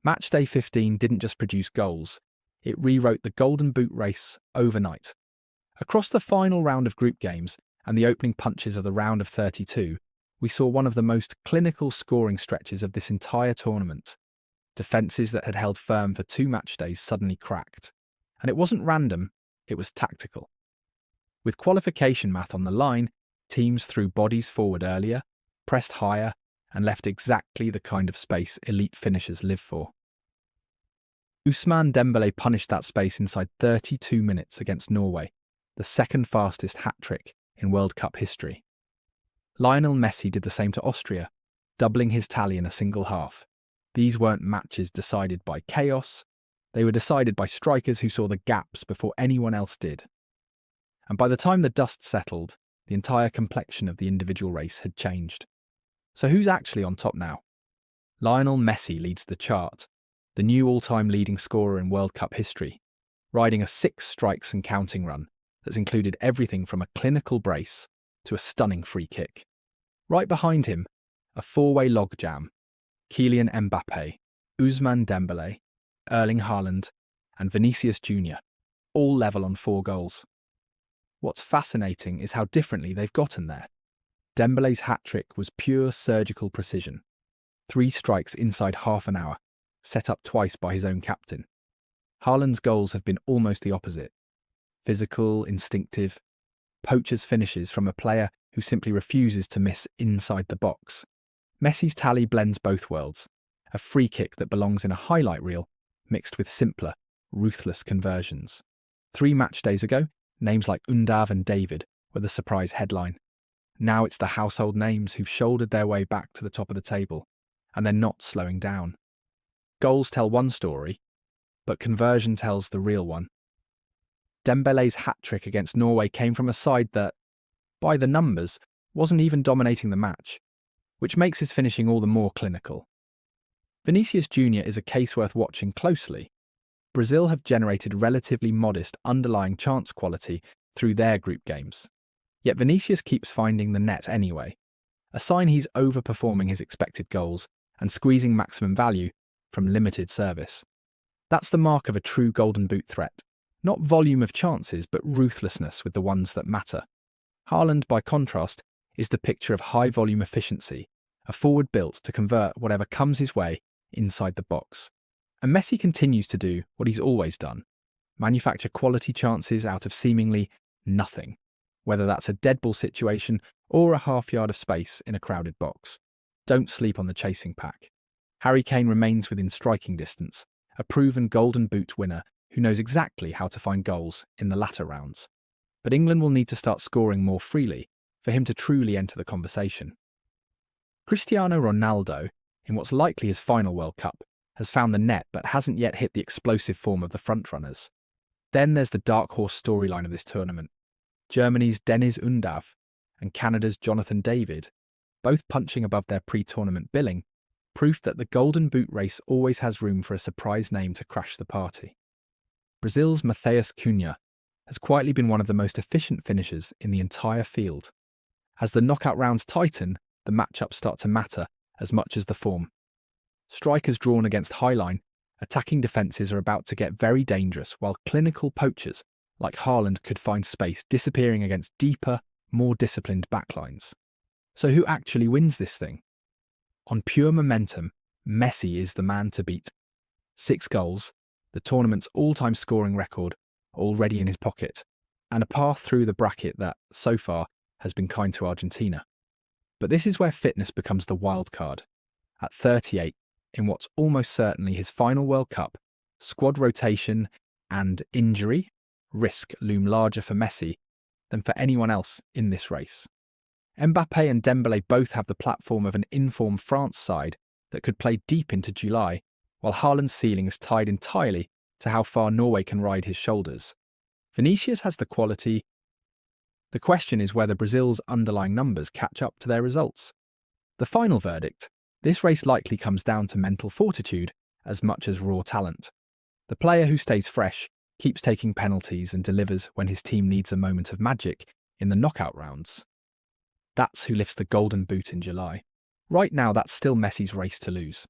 Matchday 15 didn't just produce goals, it rewrote the Golden Boot race overnight. Across the final round of group games and the opening punches of the round of 32, we saw one of the most clinical scoring stretches of this entire tournament. Defences that had held firm for 2 match days suddenly cracked. And it wasn't random, it was tactical. With qualification math on the line, teams threw bodies forward earlier, pressed higher, and left exactly the kind of space elite finishers live for. Ousmane Dembélé punished that space inside 32 minutes against Norway, the second fastest hat-trick in World Cup history. Lionel Messi did the same to Austria, doubling his tally in a single half. These weren't matches decided by chaos, they were decided by strikers who saw the gaps before anyone else did. And by the time the dust settled, the entire complexion of the individual race had changed. So who's actually on top now? Lionel Messi leads the chart, the new all-time leading scorer in World Cup history, riding a 6 strikes and counting run that's included everything from a clinical brace to a stunning free kick. Right behind him, a 4-way logjam: Kylian Mbappé, Ousmane Dembélé, Erling Haaland, and Vinícius Júnior, all level on 4 goals. What's fascinating is how differently they've gotten there. Dembélé's hat-trick was pure surgical precision. 3 strikes inside half an hour, set up twice by his own captain. Haaland's goals have been almost the opposite. Physical, instinctive, poacher's finishes from a player who simply refuses to miss inside the box. Messi's tally blends both worlds, a free kick that belongs in a highlight reel mixed with simpler, ruthless conversions. 3 match days ago, names like Undav and David were the surprise headline. Now it's the household names who've shouldered their way back to the top of the table, and they're not slowing down. Goals tell one story, but conversion tells the real one. Dembélé's hat-trick against Norway came from a side that, by the numbers, wasn't even dominating the match, which makes his finishing all the more clinical. Vinícius Júnior is a case worth watching closely. Brazil have generated relatively modest underlying chance quality through their group games. Yet Vinícius keeps finding the net anyway, a sign he's overperforming his expected goals and squeezing maximum value from limited service. That's the mark of a true Golden Boot threat. Not volume of chances, but ruthlessness with the ones that matter. Haaland, by contrast, is the picture of high-volume efficiency, a forward built to convert whatever comes his way inside the box. And Messi continues to do what he's always done, manufacture quality chances out of seemingly nothing, whether that's a dead ball situation or a half yard of space in a crowded box. Don't sleep on the chasing pack. Harry Kane remains within striking distance, a proven Golden Boot winner who knows exactly how to find goals in the latter rounds. But England will need to start scoring more freely for him to truly enter the conversation. Cristiano Ronaldo, in what's likely his final World Cup, has found the net but hasn't yet hit the explosive form of the frontrunners. Then there's the dark horse storyline of this tournament. Germany's Deniz Undav and Canada's Jonathan David, both punching above their pre-tournament billing, proof that the Golden Boot race always has room for a surprise name to crash the party. Brazil's Matheus Cunha has quietly been one of the most efficient finishers in the entire field. As the knockout rounds tighten, the matchups start to matter as much as the form. Strikers drawn against highline, attacking defences are about to get very dangerous, while clinical poachers like Haaland could find space disappearing against deeper, more disciplined backlines. So who actually wins this thing? On pure momentum, Messi is the man to beat. 6 goals, the tournament's all-time scoring record, already in his pocket, and a path through the bracket that, so far, has been kind to Argentina. But this is where fitness becomes the wild card. At 38, in what's almost certainly his final World Cup, squad rotation and injury risk loom larger for Messi than for anyone else in this race. Mbappé and Dembélé both have the platform of an informed France side that could play deep into July, while Haaland's ceiling is tied entirely to how far Norway can ride his shoulders. Vinícius has the quality. The question is whether Brazil's underlying numbers catch up to their results. The final verdict: this race likely comes down to mental fortitude as much as raw talent. The player who stays fresh, keeps taking penalties and delivers when his team needs a moment of magic in the knockout rounds. That's who lifts the Golden Boot in July. Right now, that's still Messi's race to lose.